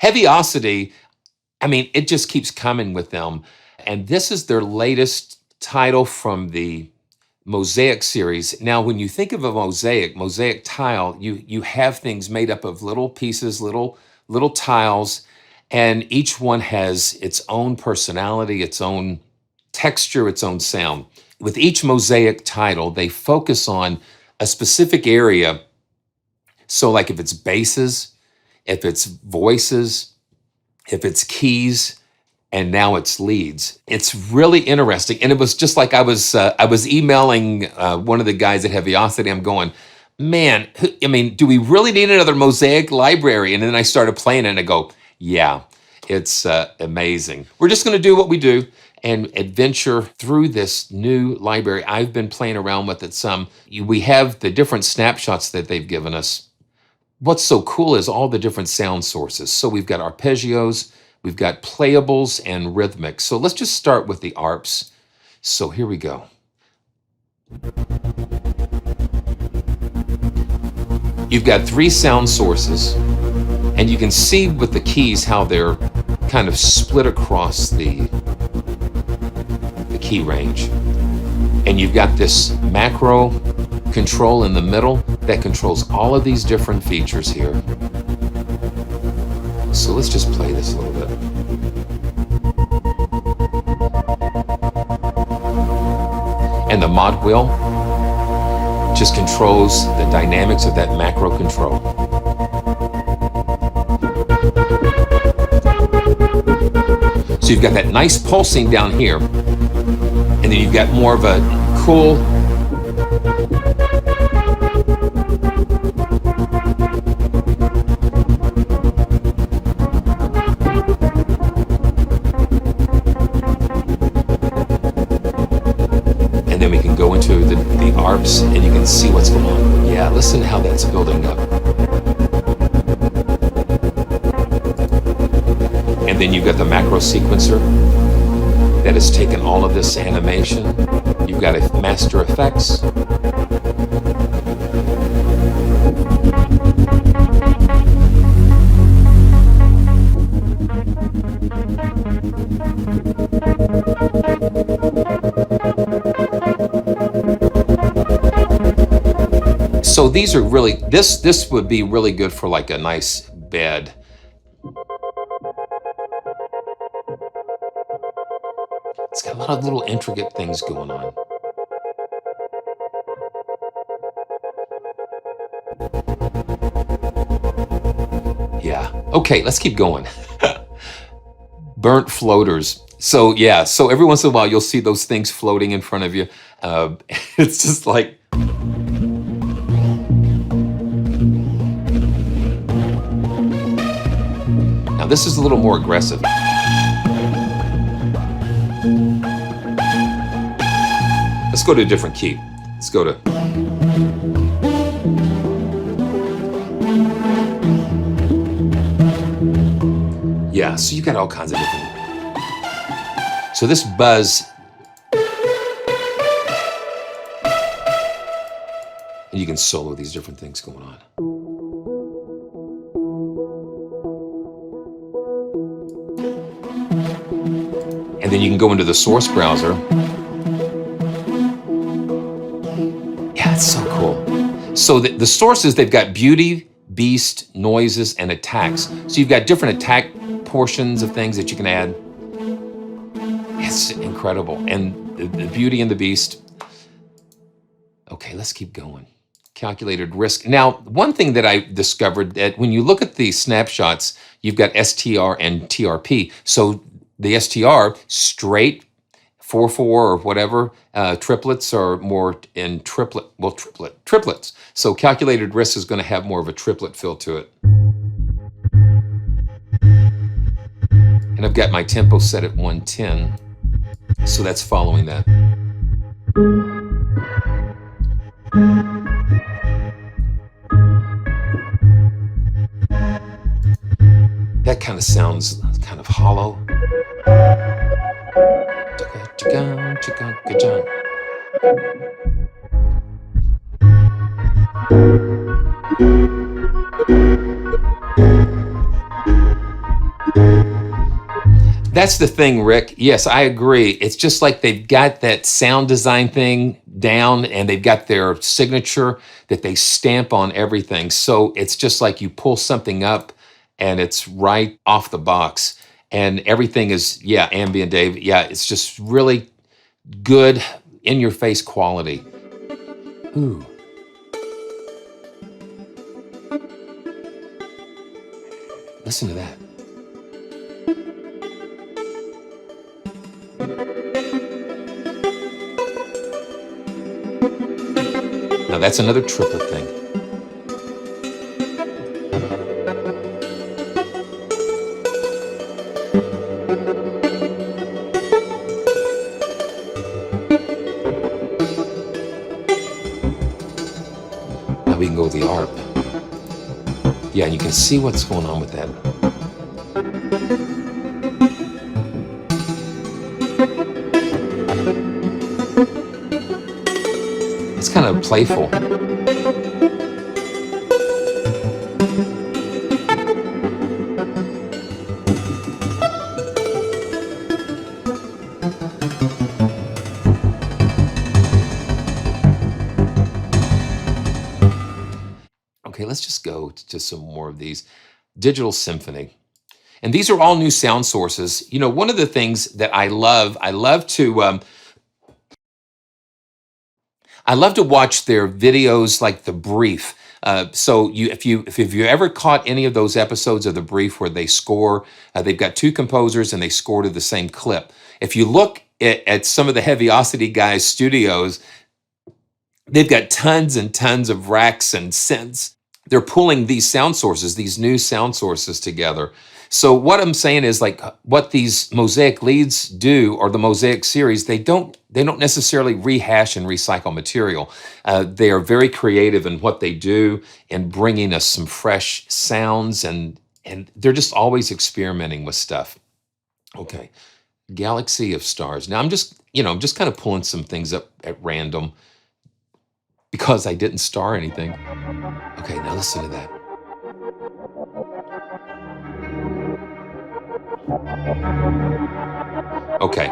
Heavyocity, I mean, it just keeps coming with them. And this is their latest title from the Mosaic series. Now, when you think of a mosaic tile, you have things made up of little pieces, little tiles, and each one has its own personality, its own texture, its own sound. With each mosaic title, they focus on a specific area. So like if it's basses, if it's voices, if it's keys, and now it's leads. It's really interesting. And it was just like I was emailing one of the guys at Heavyocity. I'm going, man, I mean, do we really need another Mosaic library? And then I started playing it and I go, yeah, it's amazing. We're just gonna do what we do and adventure through this new library. I've been playing around with it some. We have the different snapshots that they've given us. What's so cool is all the different sound sources. So we've got arpeggios, we've got playables and rhythmics. So let's just start with the ARPS. So here we go. You've got 3 sound sources, and you can see with the keys how they're kind of split across the key range. And you've got this macro control in the middle that controls all of these different features here. So let's just play this a little bit. And the mod wheel just controls the dynamics of that macro control. So you've got that nice pulsing down here, and then you've got more of a cool and then we can go into the ARPS and you can see what's going on. Yeah, listen to how that's building up. And then you've got the macro sequencer that has taken all of this animation. You've got a master effects. So these are really, this would be really good for like a nice bed. It's got a lot of little intricate things going on. Yeah, okay, let's keep going. Burnt floaters. So yeah, so every once in a while you'll see those things floating in front of you. It's just like, now this is a little more aggressive. Let's go to a different key. Let's go to... Yeah, so you got all kinds of different... So this buzz... And you can solo these different things going on. And then you can go into the source browser. That's so cool. So the sources, they've got beauty, beast, noises, and attacks. So you've got different attack portions of things that you can add. It's incredible. And the beauty and the beast. Okay, let's keep going. Calculated risk. Now, one thing that I discovered that when you look at the snapshots, you've got STR and TRP. So the STR, straight, 4/4 or whatever, triplets are more in triplets. So calculated risk is going to have more of a triplet feel to it. And I've got my tempo set at 110, so that's following that. That kind of sounds kind of hollow. That's the thing, Rick. Yes, I agree. It's just like they've got that sound design thing down and they've got their signature that they stamp on everything. So it's just like you pull something up and it's right off the box. And everything is, yeah, ambient, Dave. Yeah, it's just really good in your face quality. Ooh. Listen to that. Now that's another triplet thing. Now we can go with the ARP. Yeah, and you can see what's going on with that. It's kind of playful. Okay, let's just go to some more of these. Digital Symphony. And these are all new sound sources. You know, one of the things that I love to watch their videos, like The Brief. So if you ever caught any of those episodes of The Brief where they score, they've got two composers and they score to the same clip. If you look at some of the Heavyocity guys' studios, they've got tons and tons of racks and synths. They're pulling these sound sources, these new sound sources together. So what I'm saying is, like, what these Mosaic Leads do, or the Mosaic series, they don't necessarily rehash and recycle material. They are very creative in what they do and bringing us some fresh sounds, and they're just always experimenting with stuff. Okay, Galaxy of Stars. Now I'm just kind of pulling some things up at random because I didn't star anything. Okay, now listen to that. Okay.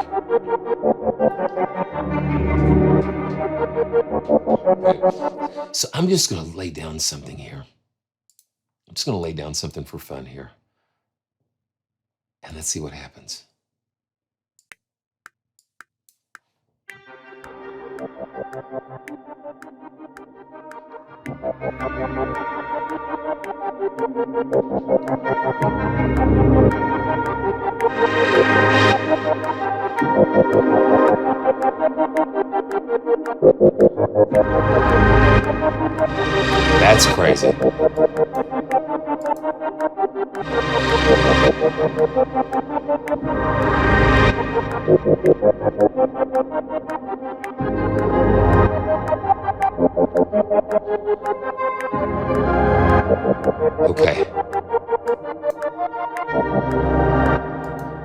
So I'm just going to lay down something here. I'm just going to lay down something for fun here. And let's see what happens. That's crazy. Okay.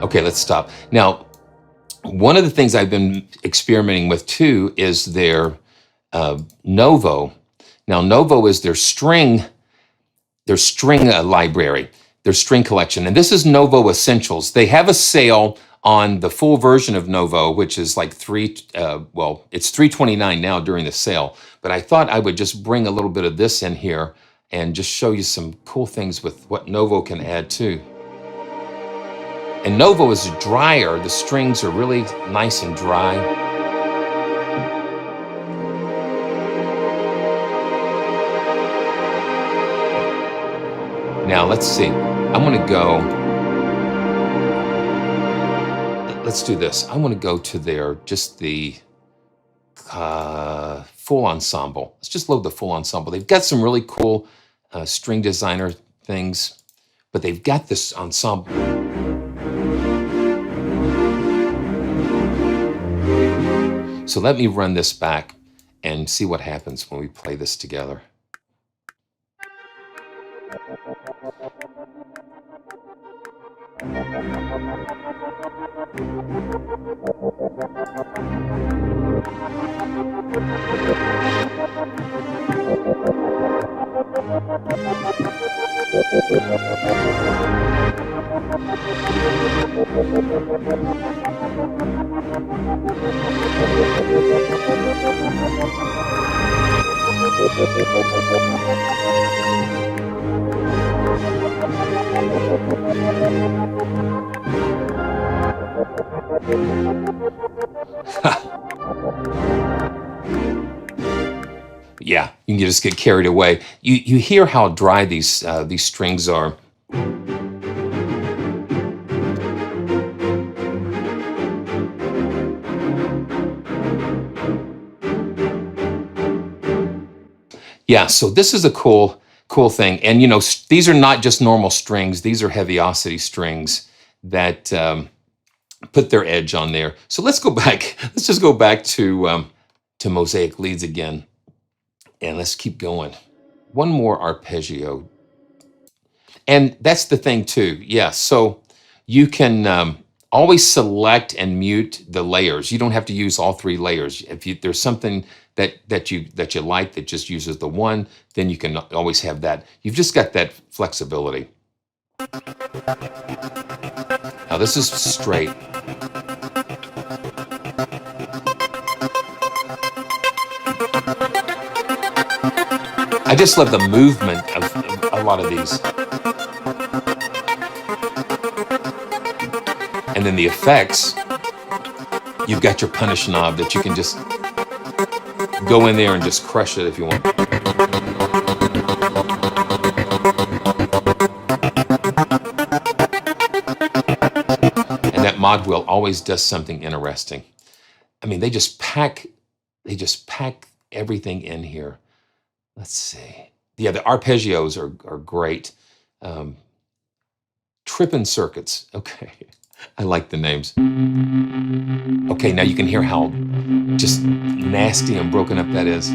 Okay, let's stop. Now, one of the things I've been experimenting with too is their NOVO. Now, NOVO is their string library, their string collection. And this is NOVO Essentials. They have a sale on the full version of NOVO, which is like it's $329 now during the sale. But I thought I would just bring a little bit of this in here and just show you some cool things with what NOVO can add too. And NOVO is drier. The strings are really nice and dry. Now let's see. I'm going to go. Let's do this. I want to go to the full ensemble. Let's just load the full ensemble. They've got some really cool string designer things, but they've got this ensemble. So let me run this back and see what happens when we play this together. Yeah, you can just get carried away. You hear how dry these strings are. Yeah, so this is a cool thing. And you know, these are not just normal strings. These are Heavyocity strings that put their edge on there. So let's go back. Let's just go back to Mosaic Leads again, and let's keep going. One more arpeggio, and that's the thing too. Yeah, so you can always select and mute the layers. You don't have to use all 3 layers. If there's something that you like that just uses the one, then you can always have that. You've just got that flexibility. Now this is straight. I just love the movement of a lot of these. And then the effects, you've got your punish knob that you can just go in there and just crush it if you want. And that mod wheel always does something interesting. I mean, they just pack everything in here. Let's see. Yeah, the arpeggios are great. Trippin Circuits. Okay, I like the names. Okay, now you can hear how just nasty and broken up that is.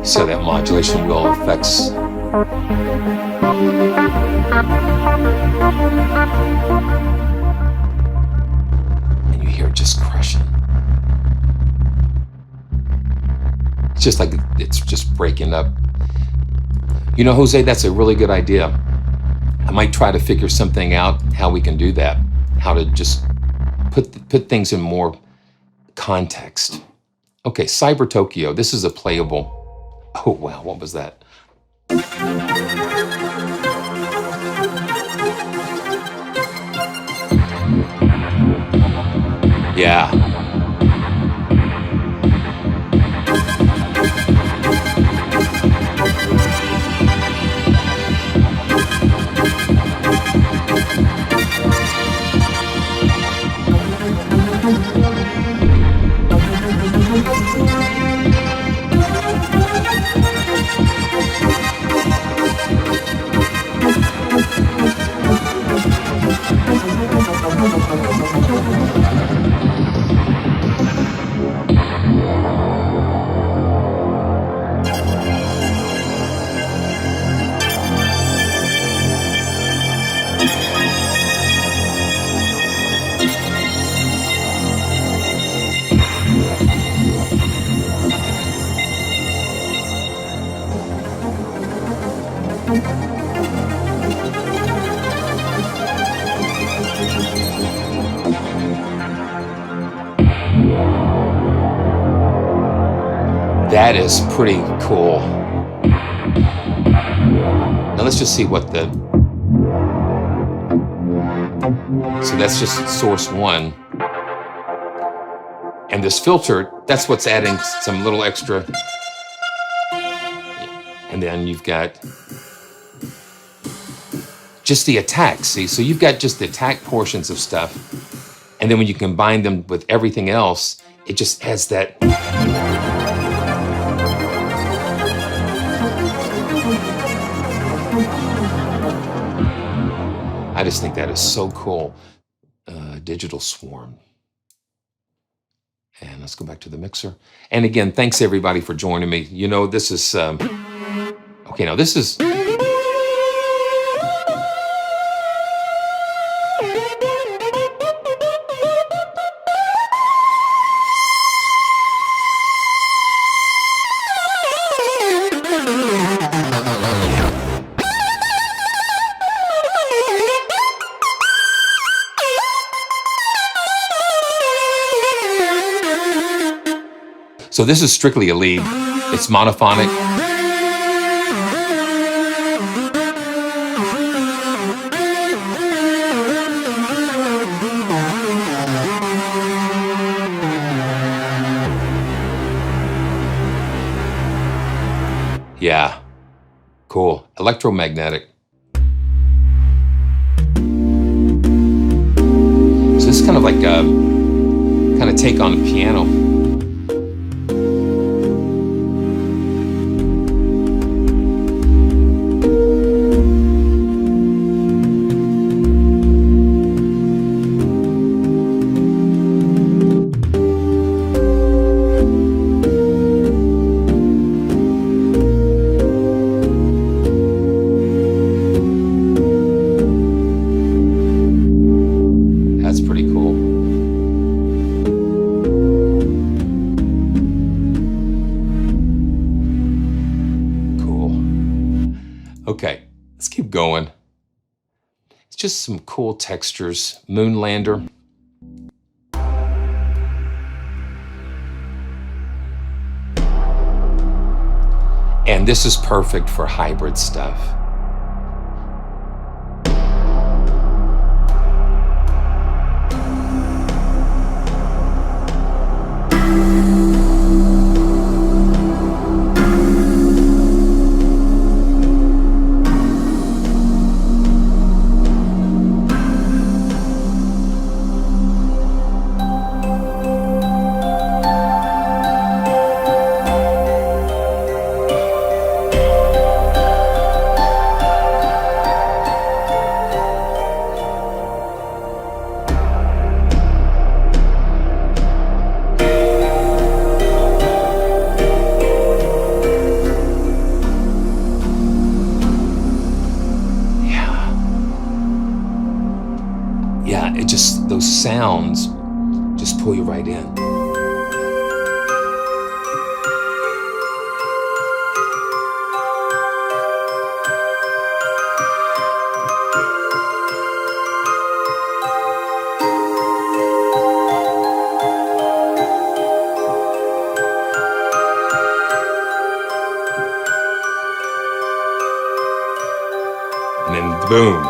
So that modulation wheel affects. And you hear it just crushing. It's just like it's just breaking up. You know, Jose, that's a really good idea. I might try to figure something out how we can do that. How to just put things in more context. Okay, Cyber Tokyo. This is a playable. Oh wow, what was that? Yeah. That is pretty cool. Now let's just see what the... So that's just source one. And this filter, that's what's adding some little extra. And then you've got just the attack, see? So you've got just the attack portions of stuff, and then when you combine them with everything else, it just adds that. I just think that is so cool. Digital Swarm. And let's go back to the mixer. And again, thanks everybody for joining me. You know, this is, okay, now this is, so this is strictly a lead. It's monophonic. Yeah, cool. Electromagnetic. So this is kind of like a kind of take on a piano. Okay, let's keep going. It's just some cool textures. Moonlander. And this is perfect for hybrid stuff. Yeah, it just, those sounds just pull you right in. And then boom.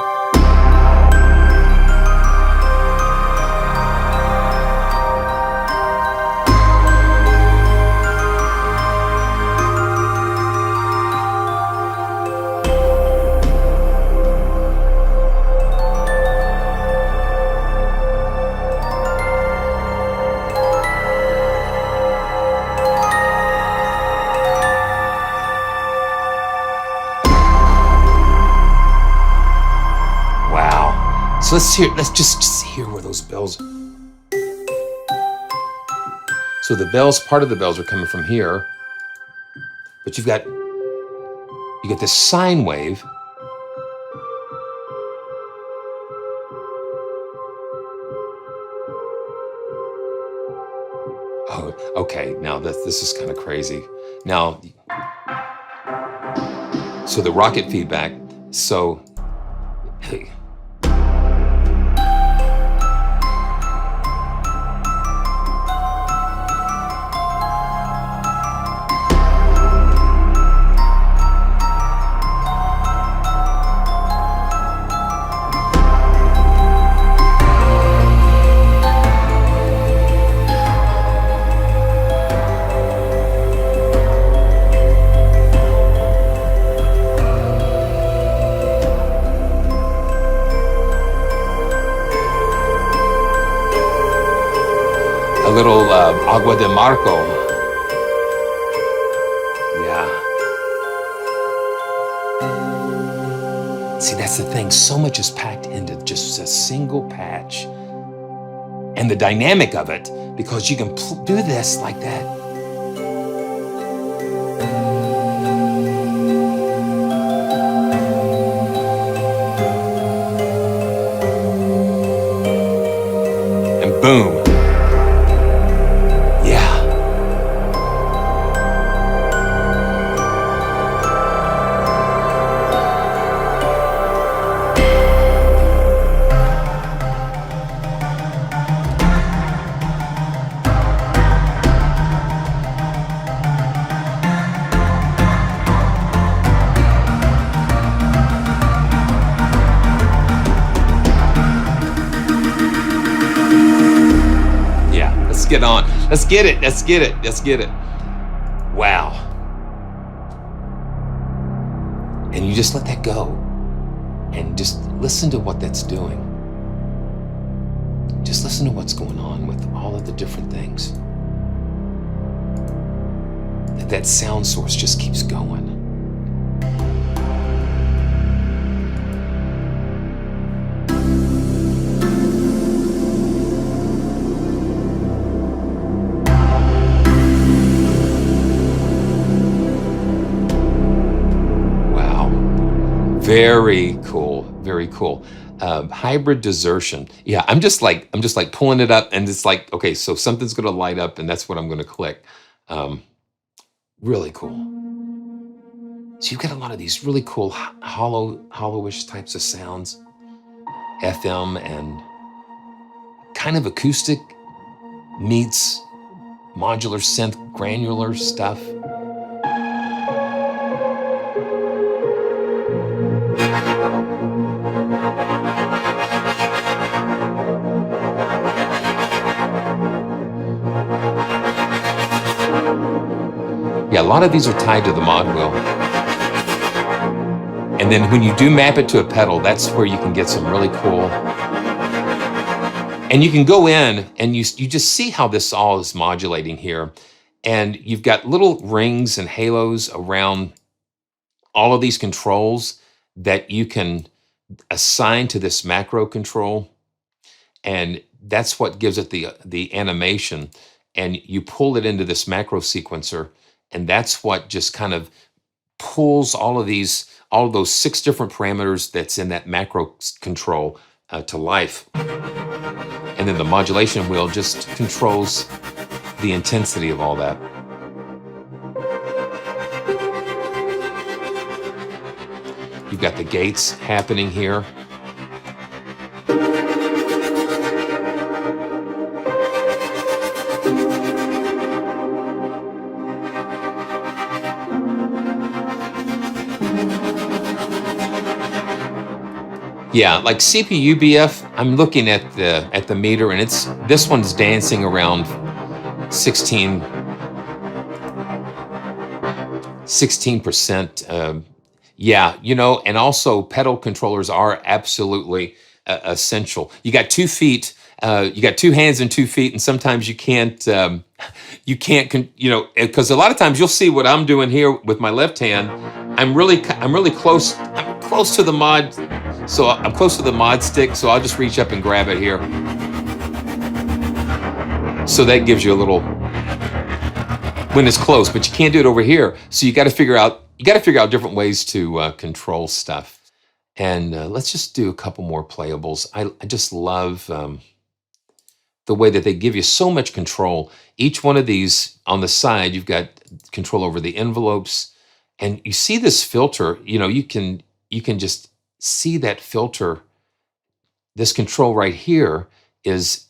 So let's just hear where those bells. So the bells, part of the bells are coming from here, but you get this sine wave. Oh, okay, now this is kind of crazy. Now, so the rocket feedback, so, hey. little Agua de Marco. Yeah. See, that's the thing. So much is packed into just a single patch. And the dynamic of it, because you can do this like that. And boom. Yeah. Let's get on. Let's get it. Let's get it. Let's get it. Wow. And you just let that go and just listen to what that's doing. Just listen to what's going on with all of the different things. That sound source just keeps going. Very cool, very cool. Hybrid Desertion. Yeah, I'm just like pulling it up, and it's like, okay, so something's gonna light up, and that's what I'm gonna click. Really cool. So you've got a lot of these really cool hollowish types of sounds, FM and kind of acoustic meets modular synth granular stuff. Yeah, a lot of these are tied to the mod wheel. And then when you do map it to a pedal, that's where you can get some really cool. And you can go in and you just see how this all is modulating here. And you've got little rings and halos around all of these controls that you can assign to this macro control. And that's what gives it the animation. And you pull it into this macro sequencer, and that's what just kind of pulls all of those 6 different parameters that's in that macro control to life. And then the modulation wheel just controls the intensity of all that. You've got the gates happening here. Yeah, like CPU BF, I'm looking at the meter, and this one's dancing around 16%. Yeah, you know, and also pedal controllers are absolutely essential. You got 2 feet, you got 2 hands and 2 feet, and sometimes you can't, you know, because a lot of times you'll see what I'm doing here with my left hand. I'm really close. I'm close to the mod. So I'm close to the mod stick, so I'll just reach up and grab it here. So that gives you a little, when it's close, but you can't do it over here. So you got to figure out different ways to control stuff. And let's just do a couple more playables. I just love the way that they give you so much control. Each one of these on the side, you've got control over the envelopes, and you see this filter. You know, you can just see that filter. This control right here is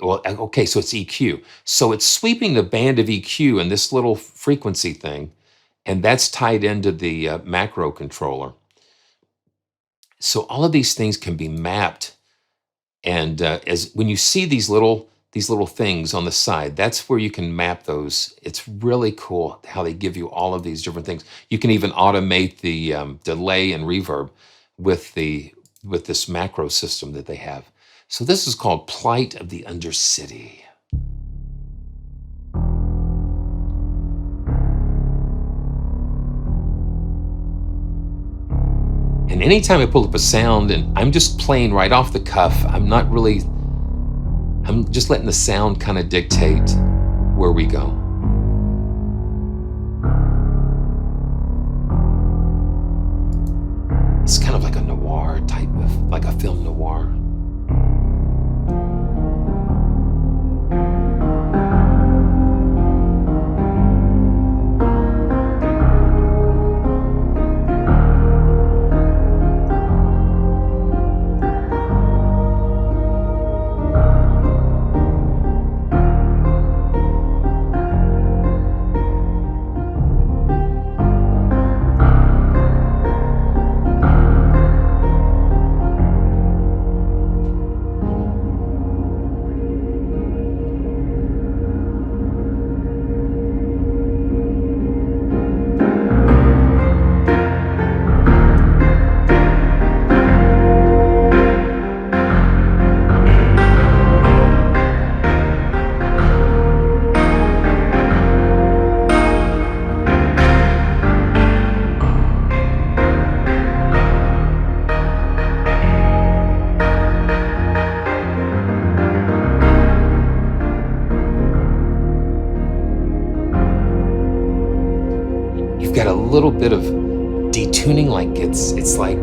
well, okay, so it's EQ. So it's sweeping the band of EQ in this little frequency thing, and that's tied into the macro controller. So all of these things can be mapped, and as when you see these little things on the side, that's where you can map those. It's really cool how they give you all of these different things. You can even automate the delay and reverb with this macro system that they have. So this is called Plight of the Undercity. And anytime I pull up a sound and I'm just playing right off the cuff, I'm just letting the sound kind of dictate where we go. It's kind of like a noir type of, like a film noir. Got a little bit of detuning, like it's like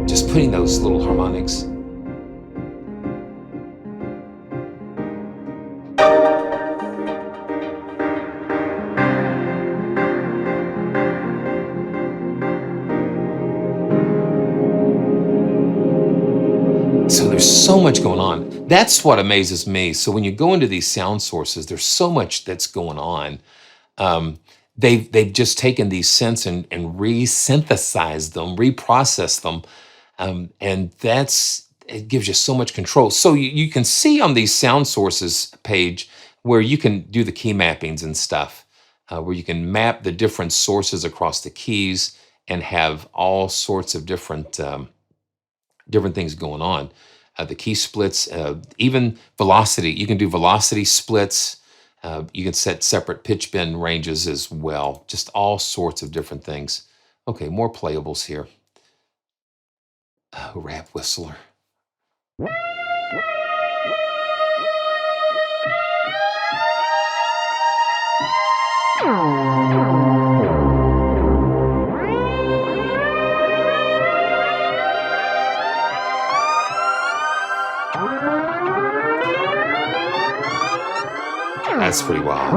just putting those little harmonics. So there's so much going on. That's what amazes me. So when you go into these sound sources, there's so much that's going on. They've just taken these synths and re-synthesized them, reprocessed them, and it gives you so much control. So you can see on these sound sources page where you can do the key mappings and stuff, where you can map the different sources across the keys and have all sorts of different things going on. The key splits, even velocity. You can do velocity splits. You can set separate pitch bend ranges as well. Just all sorts of different things. Okay, more playables here. Rap whistler. That's pretty wild.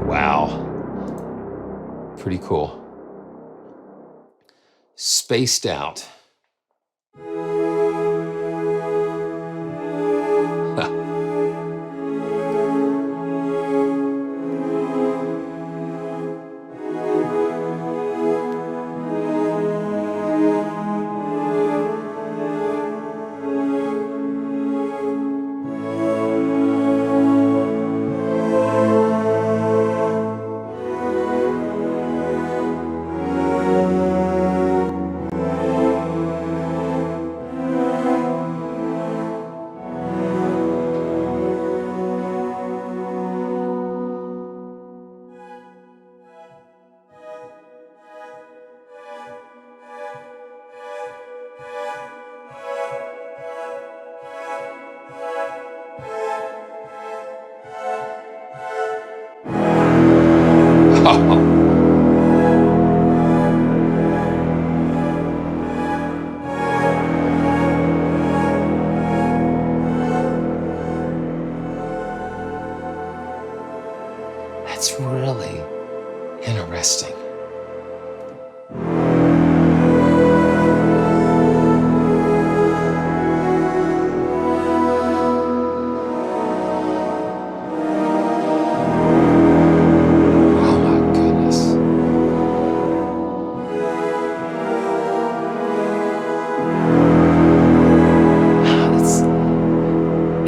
Wow. Pretty cool. Spaced out.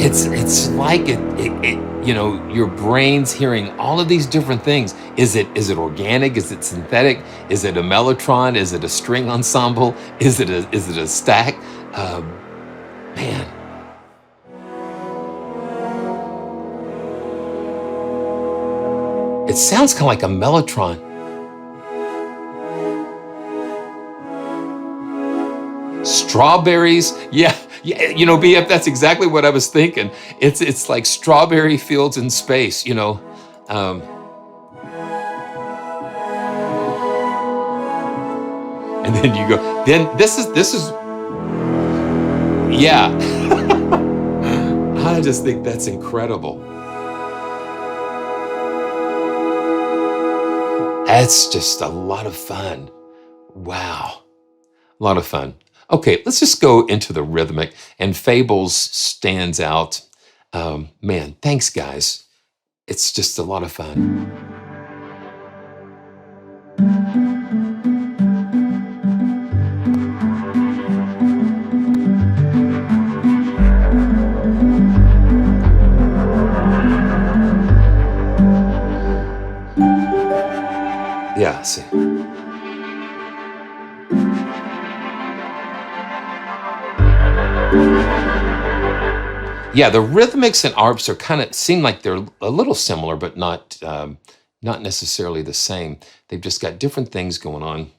it's like you know, your brain's hearing all of these different things. Is it organic? Is it synthetic? Is it a mellotron? Is it a string ensemble? Is it a stack? Man. It sounds kind of like a mellotron. Strawberries, yeah, you know, BF, that's exactly what I was thinking. It's like strawberry fields in space, you know. And then you go, then this is, yeah. I just think that's incredible. That's just a lot of fun. Wow, a lot of fun. Okay, let's just go into the rhythmic, and Fables stands out. Man, thanks guys. It's just a lot of fun. Yeah, see. Yeah, the Rhythmics and ARPS are kind of seem like they're a little similar, but not necessarily the same. They've just got different things going on.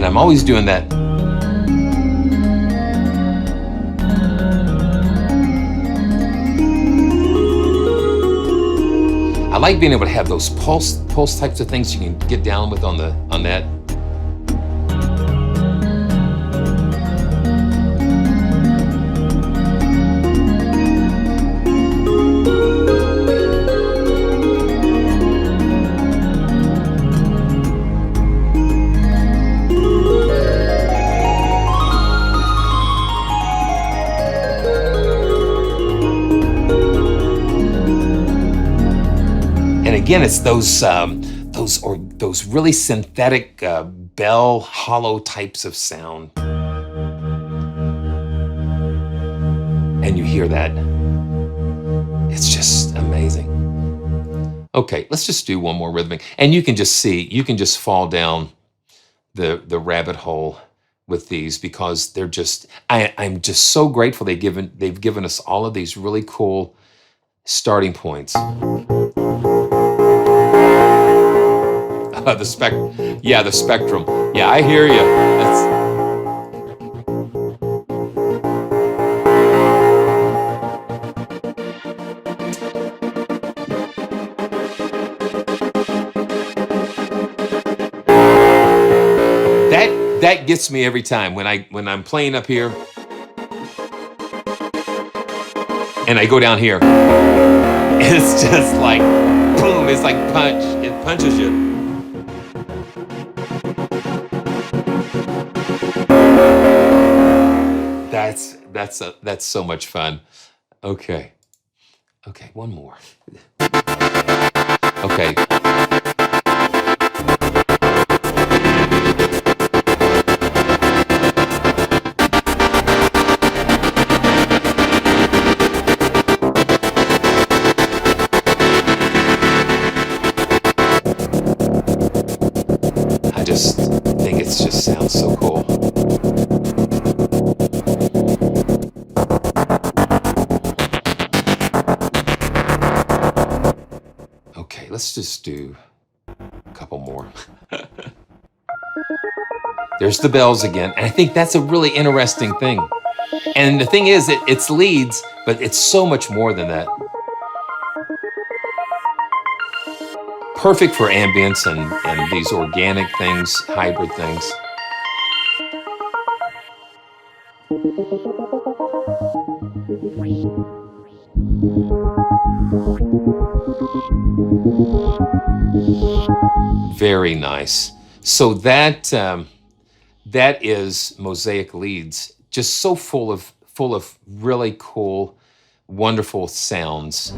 I'm always doing that. I like being able to have those pulse types of things you can get down with on that. Again, it's those really synthetic bell hollow types of sound, and you hear that. It's just amazing. Okay, let's just do one more rhythmic, and you can just see, you can just fall down the rabbit hole with these because they're just. I'm just so grateful they've given us all of these really cool starting points. The spectrum. Yeah, I hear you. That gets me every time when I'm playing up here and I go down here. It's just like boom. It's like punch. It punches you. That's so much fun. Okay, one more. Okay. I just think it just sounds so cool. let's just do a couple more. There's the bells again. And I think that's a really interesting thing. And the thing is, it's leads, but it's so much more than that. Perfect for ambience and these organic things, hybrid things. Very nice. So that is Mosaic Leads, just so full of really cool, wonderful sounds.